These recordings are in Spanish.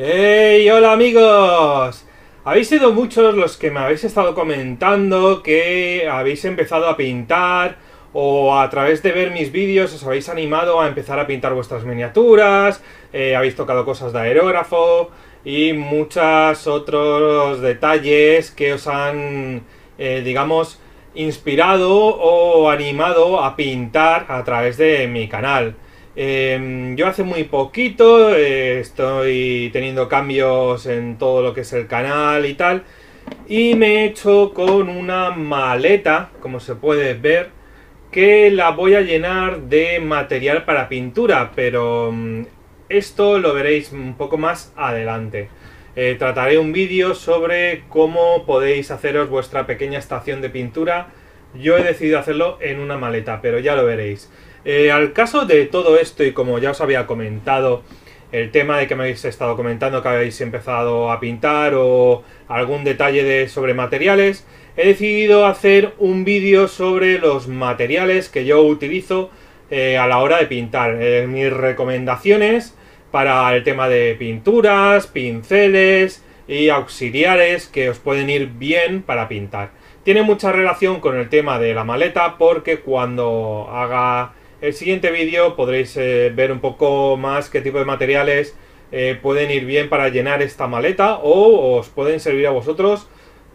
¡Hey! ¡Hola amigos! Habéis sido muchos los que me habéis estado comentando que habéis empezado a pintar o a través de ver mis vídeos os habéis animado a empezar a pintar vuestras miniaturas, habéis tocado cosas de aerógrafo y muchos otros detalles que os han, digamos, inspirado o animado a pintar a través de mi canal. Yo hace muy poquito estoy teniendo cambios en todo lo que es el canal y tal, y me he hecho con una maleta, como se puede ver, que la voy a llenar de material para pintura, pero esto lo veréis un poco más adelante. Trataré un vídeo sobre cómo podéis haceros vuestra pequeña estación de pintura. Yo he decidido hacerlo en una maleta, pero ya lo veréis. Al caso de todo esto, y como ya os había comentado, el tema de que me habéis estado comentando que habéis empezado a pintar o algún detalle sobre materiales, he decidido hacer un vídeo sobre los materiales que yo utilizo a la hora de pintar. Mis recomendaciones para el tema de pinturas, pinceles y auxiliares que os pueden ir bien para pintar. Tiene mucha relación con el tema de la maleta, porque cuando haga el siguiente vídeo podréis ver un poco más qué tipo de materiales pueden ir bien para llenar esta maleta o os pueden servir a vosotros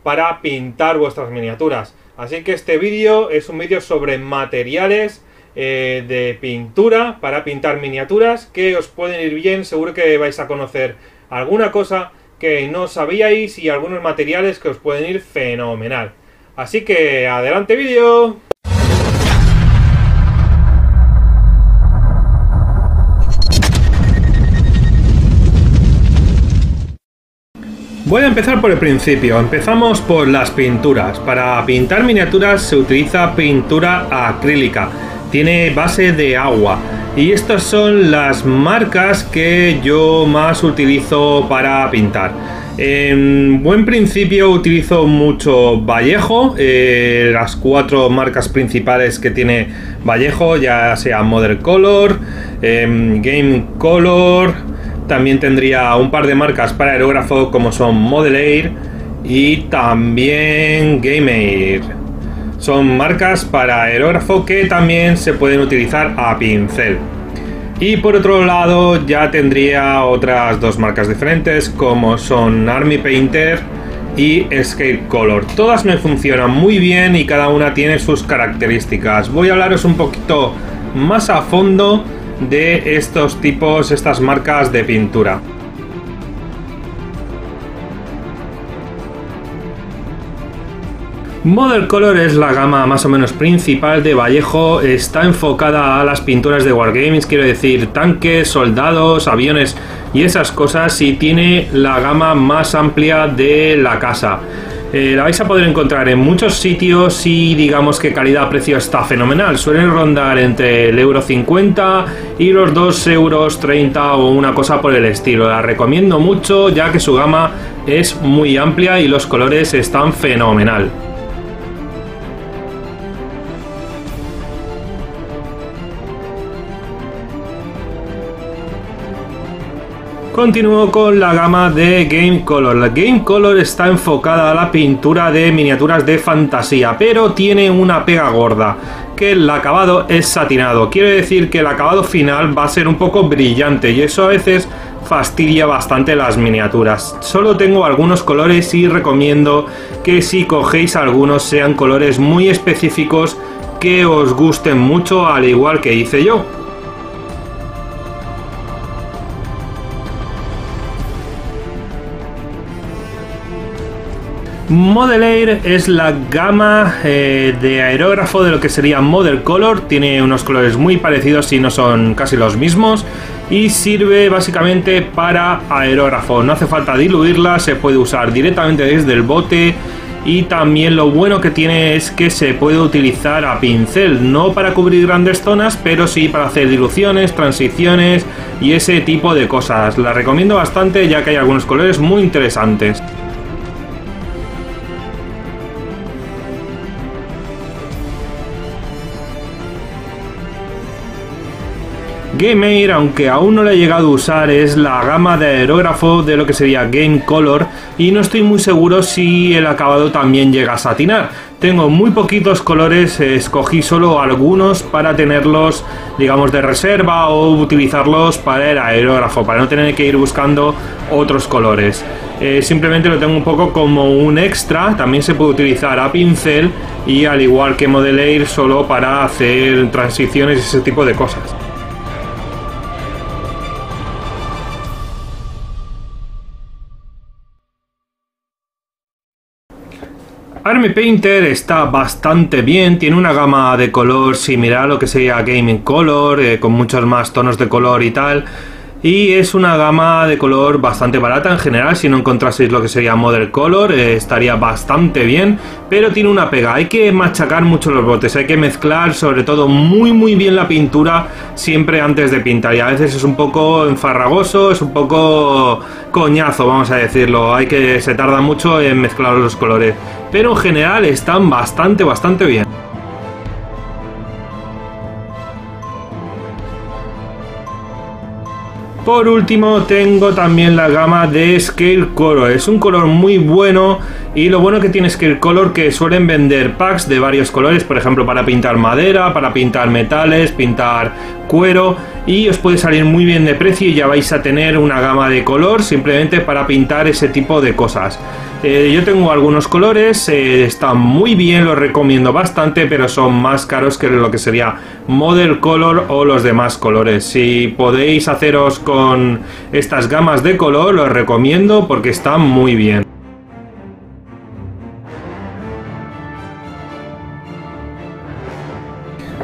para pintar vuestras miniaturas. Así que este vídeo es un vídeo sobre materiales de pintura para pintar miniaturas que os pueden ir bien. Seguro que vais a conocer alguna cosa que no sabíais y algunos materiales que os pueden ir fenomenal. Así que adelante vídeo. Voy a empezar por el principio. Empezamos por las pinturas. Para pintar miniaturas se utiliza pintura acrílica. Tiene base de agua. Y estas son las marcas que yo más utilizo para pintar. En buen principio utilizo mucho Vallejo. Las 4 marcas principales que tiene Vallejo, ya sea Model Color, Game Color. También tendría un par de marcas para aerógrafo como son Model Air y también Game Air. Son marcas para aerógrafo que también se pueden utilizar a pincel. Y por otro lado ya tendría otras 2 marcas diferentes como son Army Painter y Escape Color. Todas me funcionan muy bien y cada una tiene sus características. Voy a hablaros un poquito más a fondo de estas marcas de pintura. Model Color es la gama más o menos principal de Vallejo. Está enfocada a las pinturas de Wargames, quiero decir tanques, soldados, aviones y esas cosas, y tiene la gama más amplia de la casa. La vais a poder encontrar en muchos sitios y digamos que calidad-precio está fenomenal. Suelen rondar entre el €50 y los €2,30 o una cosa por el estilo. La recomiendo mucho ya que su gama es muy amplia y los colores están fenomenal. Continúo con la gama de Game Color. La Game Color está enfocada a la pintura de miniaturas de fantasía, pero tiene una pega gorda, que el acabado es satinado. Quiere decir que el acabado final va a ser un poco brillante y eso a veces fastidia bastante las miniaturas. Solo tengo algunos colores y recomiendo que si cogéis algunos sean colores muy específicos que os gusten mucho, al igual que hice yo. Model Air es la gama de aerógrafo de lo que sería Model Color. Tiene unos colores muy parecidos y no son casi los mismos, y sirve básicamente para aerógrafo. No hace falta diluirla, se puede usar directamente desde el bote, y también lo bueno que tiene es que se puede utilizar a pincel, no para cubrir grandes zonas, pero sí para hacer diluciones, transiciones y ese tipo de cosas. La recomiendo bastante ya que hay algunos colores muy interesantes. Game Air, aunque aún no la he llegado a usar, es la gama de aerógrafo de lo que sería Game Color, y no estoy muy seguro si el acabado también llega a satinar. Tengo muy poquitos colores, escogí solo algunos para tenerlos, digamos, de reserva o utilizarlos para el aerógrafo, para no tener que ir buscando otros colores. Simplemente lo tengo un poco como un extra. También se puede utilizar a pincel y, al igual que Model Air, solo para hacer transiciones y ese tipo de cosas. Army Painter está bastante bien, tiene una gama de color similar a lo que sería Game Color, con muchos más tonos de color y tal. Y es una gama de color bastante barata en general. Si no encontraseis lo que sería Model Color, estaría bastante bien, pero tiene una pega: hay que machacar mucho los botes, hay que mezclar sobre todo muy bien la pintura siempre antes de pintar, y a veces es un poco enfarragoso, es un poco coñazo, vamos a decirlo. Se tarda mucho en mezclar los colores, pero en general están bastante bien. Por último tengo también la gama de Scale Color. Es un color muy bueno, y lo bueno que tiene Scale Color que suelen vender packs de varios colores, por ejemplo para pintar madera, para pintar metales, pintar cuero, y os puede salir muy bien de precio y ya vais a tener una gama de color simplemente para pintar ese tipo de cosas. Yo tengo algunos colores, están muy bien, los recomiendo bastante, pero son más caros que lo que sería Model Color o los demás colores. Si podéis haceros con estas gamas de color, los recomiendo porque están muy bien.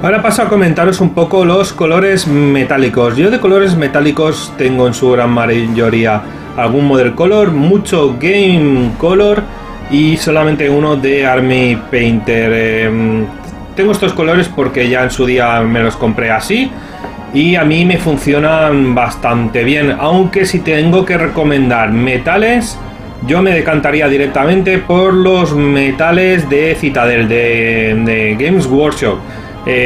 Ahora paso a comentaros un poco los colores metálicos. Yo de colores metálicos tengo en su gran mayoría algún Model Color, mucho Game Color y solamente uno de Army Painter. Tengo estos colores porque ya en su día me los compré así y a mí me funcionan bastante bien, aunque si tengo que recomendar metales, yo me decantaría directamente por los metales de Citadel, de Games Workshop.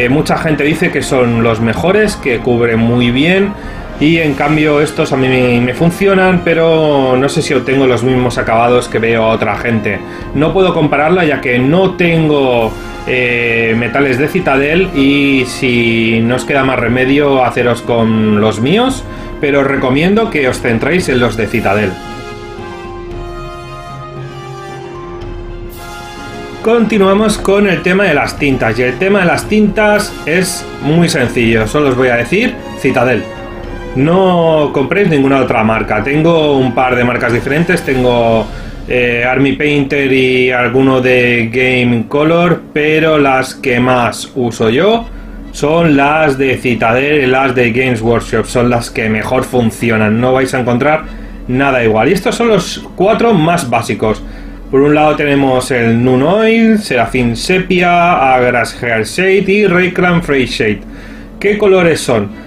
Mucha gente dice que son los mejores, que cubren muy bien, y en cambio estos a mí me funcionan, pero no sé si obtengo los mismos acabados que veo a otra gente. No puedo compararla ya que no tengo metales de Citadel, y si no os queda más remedio haceros con los míos, pero os recomiendo que os centréis en los de Citadel. Continuamos con el tema de las tintas, y el tema de las tintas es muy sencillo, solo os voy a decir Citadel. No compréis ninguna otra marca. Tengo un par de marcas diferentes, tengo Army Painter y alguno de Game Color, pero las que más uso yo son las de Citadel y las de Games Workshop, son las que mejor funcionan, no vais a encontrar nada igual. Y estos son los cuatro más básicos. Por un lado tenemos el Nun Oil, Seraphim Sepia, Agrax Hair Shade y Rayclan Fresh Shade. ¿Qué colores son?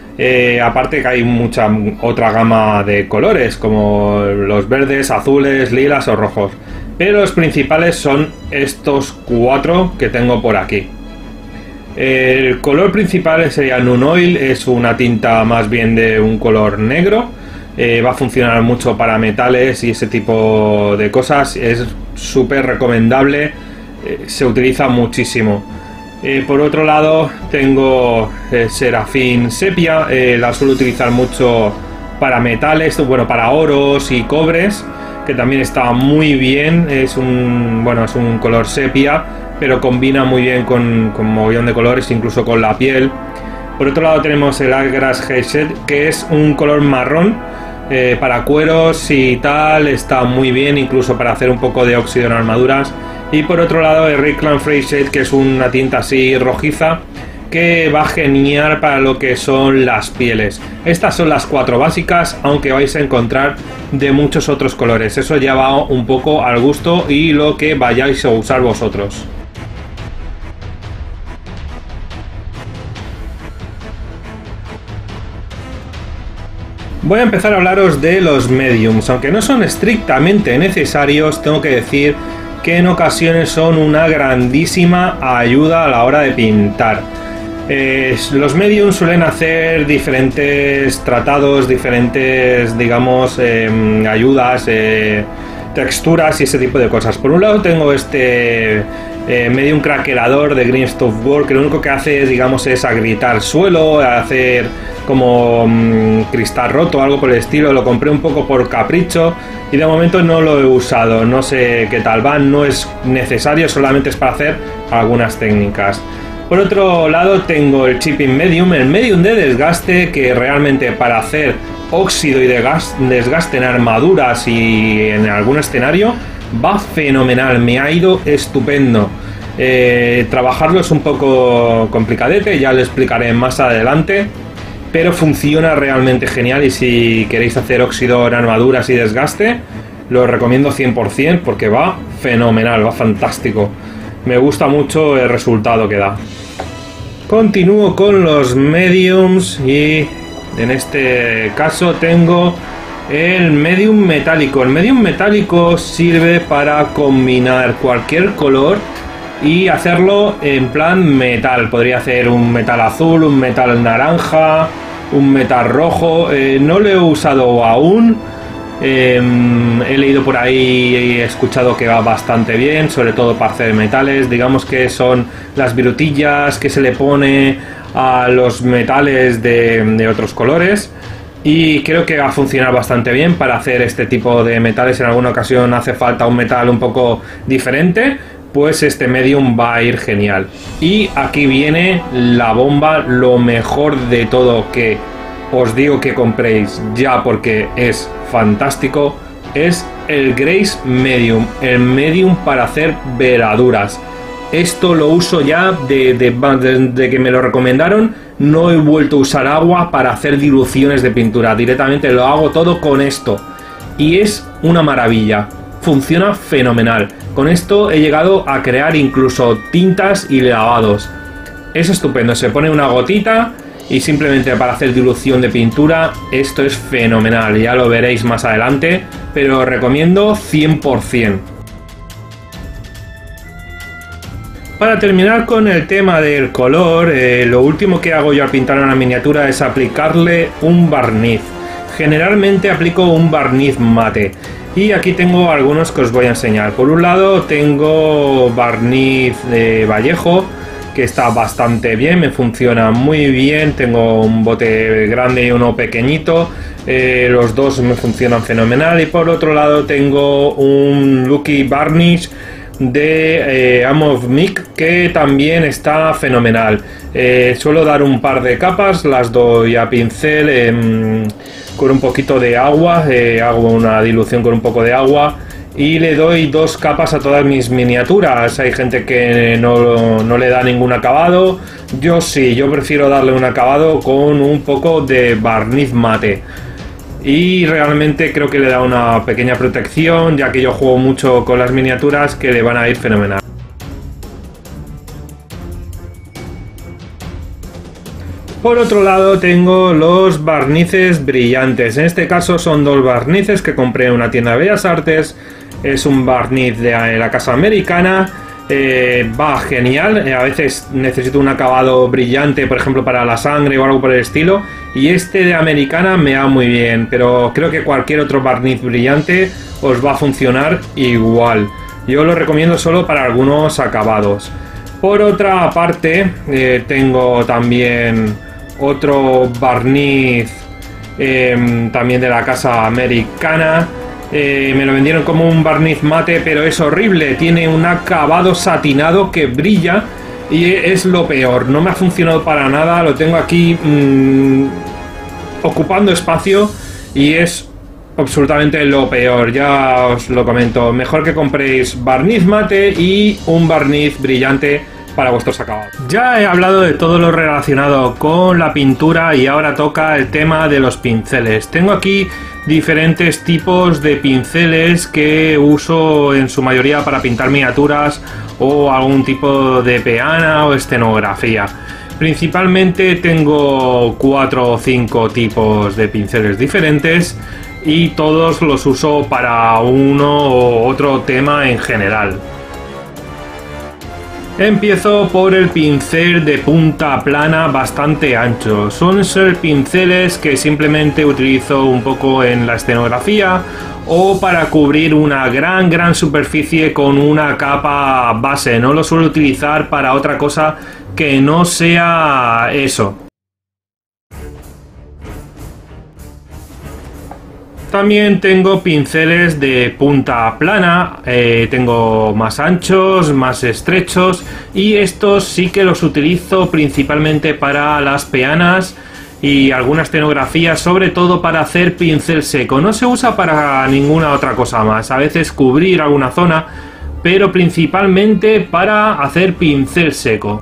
Aparte que hay mucha otra gama de colores, como los verdes, azules, lilas o rojos, pero los principales son estos cuatro que tengo por aquí. El color principal sería Nun Oil, es una tinta más bien de un color negro. Va a funcionar mucho para metales y ese tipo de cosas, es súper recomendable, se utiliza muchísimo. Por otro lado tengo Seraphim Sepia, la suelo utilizar mucho para metales, bueno, para oros y cobres, que también está muy bien. Es un color sepia, pero combina muy bien con mogollón de colores, incluso con la piel. Por otro lado tenemos el Agrax Hair Shade, que es un color marrón, para cueros y tal, está muy bien, incluso para hacer un poco de óxido en armaduras. Y por otro lado el Rayclan Fresh Shade, que es una tinta así rojiza, que va genial para lo que son las pieles. Estas son las cuatro básicas, aunque vais a encontrar de muchos otros colores. Eso ya va un poco al gusto y lo que vayáis a usar vosotros. Voy a empezar a hablaros de los mediums. Aunque no son estrictamente necesarios, tengo que decir que en ocasiones son una grandísima ayuda a la hora de pintar. Los mediums suelen hacer diferentes tratados, diferentes, digamos, ayudas, texturas y ese tipo de cosas. Por un lado tengo este medium craquelador de Green Stuff World, que lo único que hace, digamos, es agrietar suelo, hacer como cristal roto, algo por el estilo. Lo compré un poco por capricho y de momento no lo he usado, no sé qué tal va, no es necesario, solamente es para hacer algunas técnicas. Por otro lado tengo el Chipping Medium, el medium de desgaste, que realmente para hacer óxido y desgaste en armaduras y en algún escenario va fenomenal, me ha ido estupendo. Trabajarlo es un poco complicadete, ya lo explicaré más adelante, pero funciona realmente genial y si queréis hacer óxido en armaduras y desgaste, lo recomiendo 100% porque va fenomenal, va fantástico. Me gusta mucho el resultado que da. Continúo con los mediums y en este caso tengo el medium metálico. El medium metálico sirve para combinar cualquier color y hacerlo en plan metal. Podría hacer un metal azul, un metal naranja, un metal rojo. No lo he usado aún. He leído por ahí y he escuchado que va bastante bien, sobre todo para hacer metales. Digamos que son las virutillas que se le pone a los metales de otros colores. Y creo que va a funcionar bastante bien para hacer este tipo de metales. En alguna ocasión hace falta un metal un poco diferente, pues este medium va a ir genial. Y aquí viene la bomba, lo mejor de todo, que os digo que compréis ya porque es fantástico, es el Grace Medium, el medium para hacer veladuras. Esto lo uso ya desde que me lo recomendaron. No he vuelto a usar agua para hacer diluciones de pintura, directamente lo hago todo con esto y es una maravilla, funciona fenomenal. Con esto he llegado a crear incluso tintas y lavados. Es estupendo, se pone una gotita y simplemente para hacer dilución de pintura esto es fenomenal, ya lo veréis más adelante, pero os recomiendo 100%. Para terminar con el tema del color, lo último que hago yo al pintar una miniatura es aplicarle un barniz. Generalmente aplico un barniz mate y aquí tengo algunos que os voy a enseñar. Por un lado tengo barniz de Vallejo, que está bastante bien, me funciona muy bien. Tengo un bote grande y uno pequeñito, los dos me funcionan fenomenal. Y por otro lado tengo un Lucky Varnish de Amov-Mic, que también está fenomenal. Suelo dar un par de capas, las doy a pincel con un poquito de agua, hago una dilución con un poco de agua y le doy 2 capas a todas mis miniaturas. Hay gente que no le da ningún acabado, yo sí, yo prefiero darle un acabado con un poco de barniz mate. Y realmente creo que le da una pequeña protección, ya que yo juego mucho con las miniaturas que le van a ir fenomenal. Por otro lado tengo los barnices brillantes. En este caso son 2 barnices que compré en una tienda de Bellas Artes. Es un barniz de la casa americana. Va genial, a veces necesito un acabado brillante, por ejemplo para la sangre o algo por el estilo, y este de americana me va muy bien, pero creo que cualquier otro barniz brillante os va a funcionar igual. Yo lo recomiendo solo para algunos acabados. Por otra parte tengo también otro barniz también de la casa americana. Me lo vendieron como un barniz mate, pero es horrible, tiene un acabado satinado que brilla y es lo peor, no me ha funcionado para nada, lo tengo aquí ocupando espacio y es absolutamente lo peor, ya os lo comento. Mejor que compréis barniz mate y un barniz brillante para vuestros acabados. Ya he hablado de todo lo relacionado con la pintura y ahora toca el tema de los pinceles. Tengo aquí diferentes tipos de pinceles que uso en su mayoría para pintar miniaturas o algún tipo de peana o escenografía. Principalmente tengo 4 o 5 tipos de pinceles diferentes y todos los uso para uno u otro tema en general. Empiezo por el pincel de punta plana bastante ancho. Son ser pinceles que simplemente utilizo un poco en la escenografía o para cubrir una gran superficie con una capa base. No lo suelo utilizar para otra cosa que no sea eso. También tengo pinceles de punta plana, tengo más anchos, más estrechos, y estos sí que los utilizo principalmente para las peanas y alguna escenografía, sobre todo para hacer pincel seco. No se usa para ninguna otra cosa más, a veces cubrir alguna zona, pero principalmente para hacer pincel seco.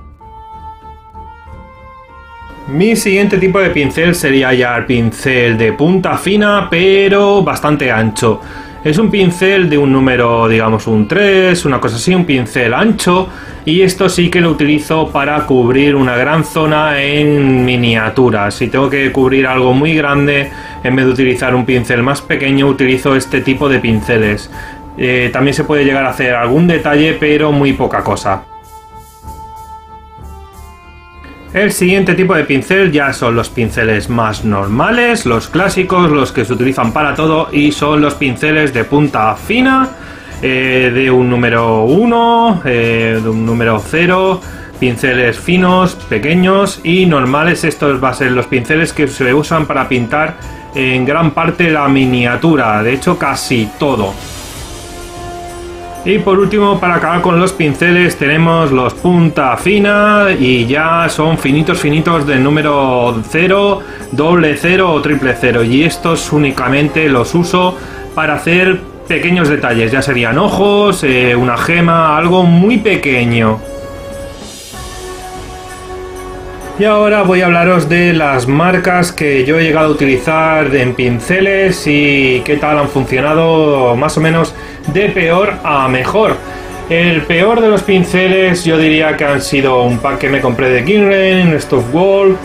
Mi siguiente tipo de pincel sería ya el pincel de punta fina, pero bastante ancho. Es un pincel de un número, digamos un 3, una cosa así, un pincel ancho, y esto sí que lo utilizo para cubrir una gran zona en miniaturas. Si tengo que cubrir algo muy grande, en vez de utilizar un pincel más pequeño, utilizo este tipo de pinceles. También se puede llegar a hacer algún detalle, pero muy poca cosa. El siguiente tipo de pincel ya son los pinceles más normales, los clásicos, los que se utilizan para todo, y son los pinceles de punta fina, de un número 1, de un número 0, pinceles finos, pequeños y normales. Estos van a ser los pinceles que se usan para pintar en gran parte la miniatura, de hecho casi todo. Y por último, para acabar con los pinceles, tenemos los punta fina, y ya son finitos del número 0, doble 0 o triple 0, y estos únicamente los uso para hacer pequeños detalles, ya serían ojos, una gema, algo muy pequeño. Y ahora voy a hablaros de las marcas que yo he llegado a utilizar en pinceles y qué tal han funcionado, más o menos de peor a mejor. El peor de los pinceles yo diría que han sido un pack que me compré de Kinren, Stuff Wall,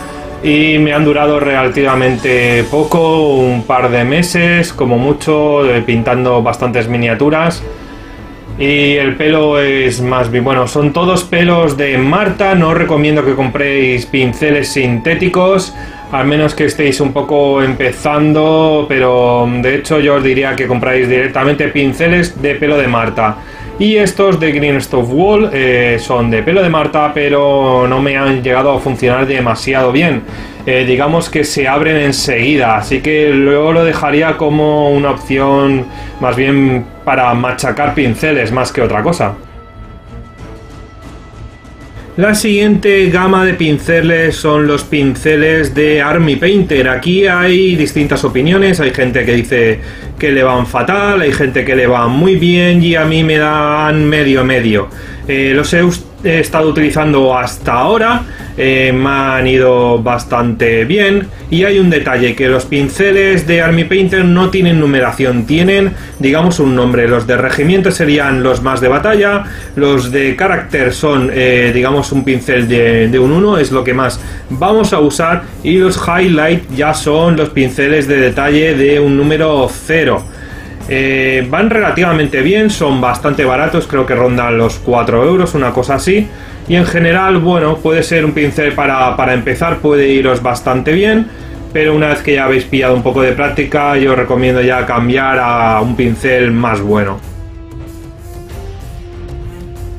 y me han durado relativamente poco, un par de meses como mucho, pintando bastantes miniaturas. Y el pelo es más bien, bueno, son todos pelos de Marta. No os recomiendo que compréis pinceles sintéticos, al menos que estéis un poco empezando, pero de hecho yo os diría que compráis directamente pinceles de pelo de Marta. Y estos de Green Stuff Wall son de pelo de Marta, pero no me han llegado a funcionar demasiado bien. Digamos que se abren enseguida, así que luego lo dejaría como una opción más bien para machacar pinceles más que otra cosa. La siguiente gama de pinceles son los pinceles de Army Painter. Aquí hay distintas opiniones, hay gente que dice que le van fatal, hay gente que le van muy bien, y a mí me dan medio. Los he estado utilizando hasta ahora, me han ido bastante bien, y hay un detalle, que los pinceles de Army Painter no tienen numeración, tienen, digamos, un nombre. Los de regimiento serían los más de batalla, los de carácter son, digamos, un pincel de un 1, es lo que más vamos a usar, y los highlight ya son los pinceles de detalle de un número 0. Van relativamente bien, son bastante baratos, creo que rondan los 4 euros, una cosa así. Y en general, bueno, puede ser un pincel para empezar, puede iros bastante bien, pero una vez que ya habéis pillado un poco de práctica, yo os recomiendo ya cambiar a un pincel más bueno.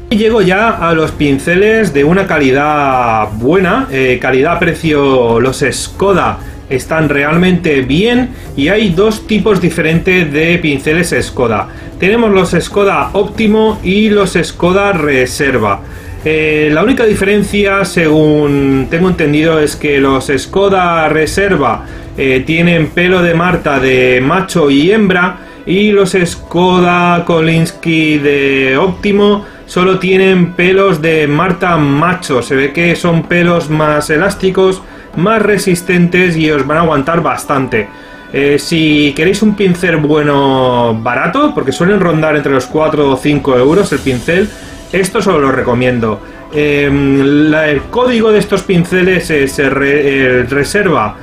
Y llego ya a los pinceles de una calidad buena, calidad-precio. Los Skoda están realmente bien, y hay dos tipos diferentes de pinceles Skoda. Tenemos los Skoda Optimo y los Skoda Reserva. La única diferencia, según tengo entendido, es que los Skoda Reserva tienen pelo de Marta de macho y hembra, y los Skoda Kolinsky de Optimo solo tienen pelos de Marta macho. Se ve que son pelos más elásticos, más resistentes, y os van a aguantar bastante. Si queréis un pincel bueno barato, porque suelen rondar entre los 4 o 5 euros el pincel, esto os lo recomiendo. El código de estos pinceles es el Reserva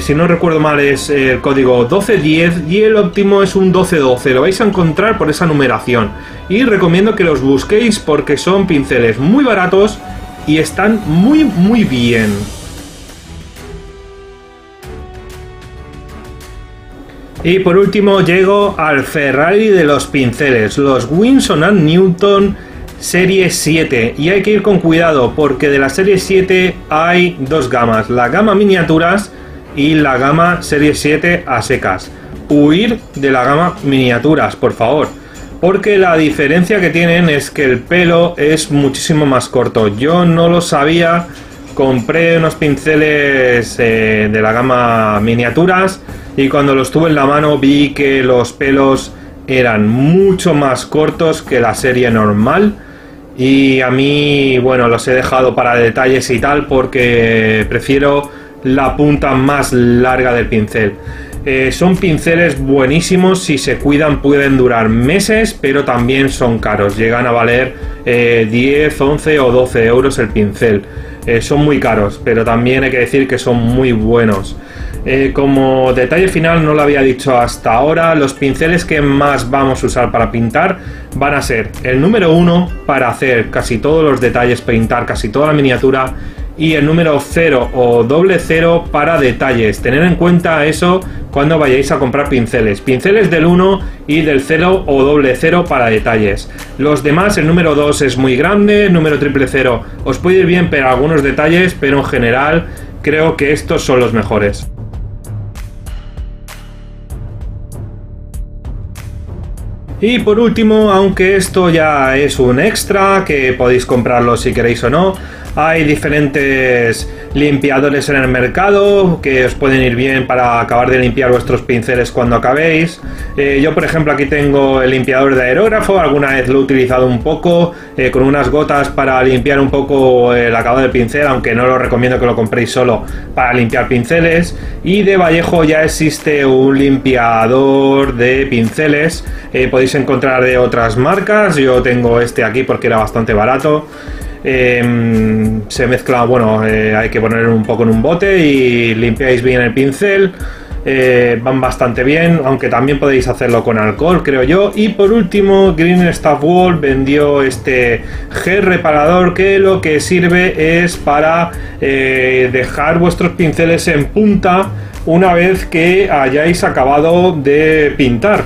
si no recuerdo mal es el código 1210 y el óptimo es un 1212. Lo vais a encontrar por esa numeración. Y recomiendo que los busquéis porque son pinceles muy baratos y están muy bien. Y por último llego al Ferrari de los pinceles, los Winsor & Newton Serie 7. Y hay que ir con cuidado porque de la Serie 7 hay dos gamas, la gama miniaturas y la gama Serie 7 a secas. Huir de la gama miniaturas, por favor, porque la diferencia que tienen es que el pelo es muchísimo más corto. Yo no lo sabía, compré unos pinceles de la gama miniaturas y cuando los tuve en la mano vi que los pelos eran mucho más cortos que la serie normal. Y a mí, bueno, los he dejado para detalles y tal porque prefiero la punta más larga del pincel. Son pinceles buenísimos, si se cuidan pueden durar meses, pero también son caros, llegan a valer 10, 11 o 12 euros el pincel. Son muy caros, pero también hay que decir que son muy buenos. Como detalle final, no lo había dicho hasta ahora, los pinceles que más vamos a usar para pintar van a ser el número 1 para hacer casi todos los detalles, pintar casi toda la miniatura, y el número 0 o 00 para detalles. Tener en cuenta eso cuando vayáis a comprar pinceles. Pinceles del 1 y del 0 o 00 para detalles. Los demás, el número 2 es muy grande, el número 000 os puede ir bien para algunos detalles, pero en general creo que estos son los mejores. Y por último, aunque esto ya es un extra, que podéis comprarlo si queréis o no, hay diferentes limpiadores en el mercado que os pueden ir bien para acabar de limpiar vuestros pinceles cuando acabéis. Yo por ejemplo aquí tengo el limpiador de aerógrafo, alguna vez lo he utilizado un poco con unas gotas para limpiar un poco el acabado del pincel, aunque no lo recomiendo que lo compréis solo para limpiar pinceles. Y de Vallejo ya existe un limpiador de pinceles, podéis encontrar de otras marcas, yo tengo este aquí porque era bastante barato. Se mezcla, bueno, hay que poner un poco en un bote y limpiáis bien el pincel. Van bastante bien, aunque también podéis hacerlo con alcohol, creo yo. Y por último, Green Stuff Wall vendió este gel reparador que lo que sirve es para dejar vuestros pinceles en punta una vez que hayáis acabado de pintar.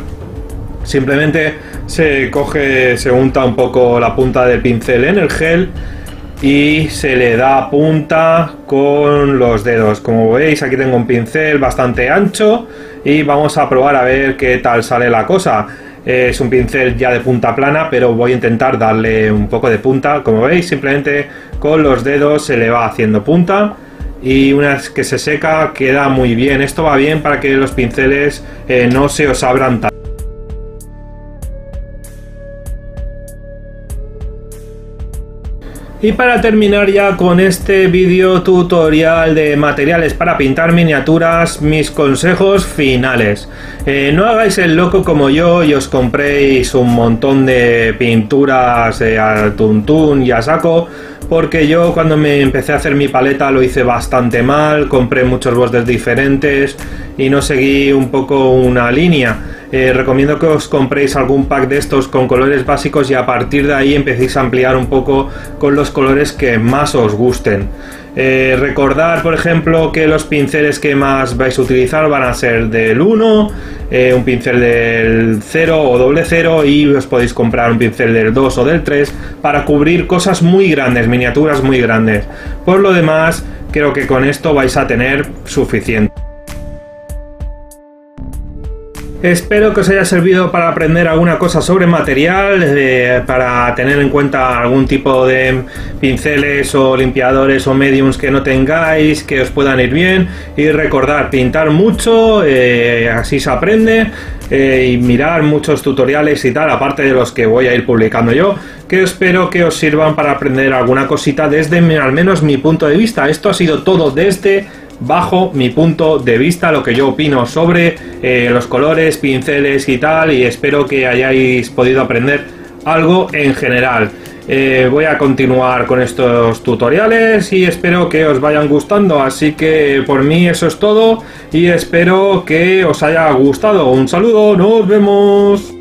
Simplemente se coge, se unta un poco la punta del pincel en el gel y se le da punta con los dedos. Como veis, aquí tengo un pincel bastante ancho y vamos a probar a ver qué tal sale la cosa. Es un pincel ya de punta plana, pero voy a intentar darle un poco de punta. Como veis, simplemente con los dedos se le va haciendo punta y una vez que se seca queda muy bien. Esto va bien para que los pinceles no se os abran tanto. Y para terminar ya con este vídeo tutorial de materiales para pintar miniaturas, mis consejos finales. No hagáis el loco como yo y os compréis un montón de pinturas al tuntún y a saco, porque yo cuando me empecé a hacer mi paleta lo hice bastante mal, compré muchos bordes diferentes y no seguí un poco una línea. Recomiendo que os compréis algún pack de estos con colores básicos y a partir de ahí empecéis a ampliar un poco con los colores que más os gusten. Recordad, por ejemplo, que los pinceles que más vais a utilizar van a ser del 1, un pincel del 0 o 00 y os podéis comprar un pincel del 2 o del 3 para cubrir cosas muy grandes, miniaturas muy grandes. Por lo demás, creo que con esto vais a tener suficiente. Espero que os haya servido para aprender alguna cosa sobre material, para tener en cuenta algún tipo de pinceles o limpiadores o mediums que no tengáis, que os puedan ir bien. Y recordad, pintar mucho, así se aprende, y mirar muchos tutoriales y tal, aparte de los que voy a ir publicando yo, que espero que os sirvan para aprender alguna cosita desde al menos mi punto de vista. Esto ha sido todo desde bajo mi punto de vista, lo que yo opino sobre los colores, pinceles y tal, y espero que hayáis podido aprender algo en general. voy a continuar con estos tutoriales y espero que os vayan gustando. Así que por mí eso es todo y espero que os haya gustado. Un saludo, nos vemos.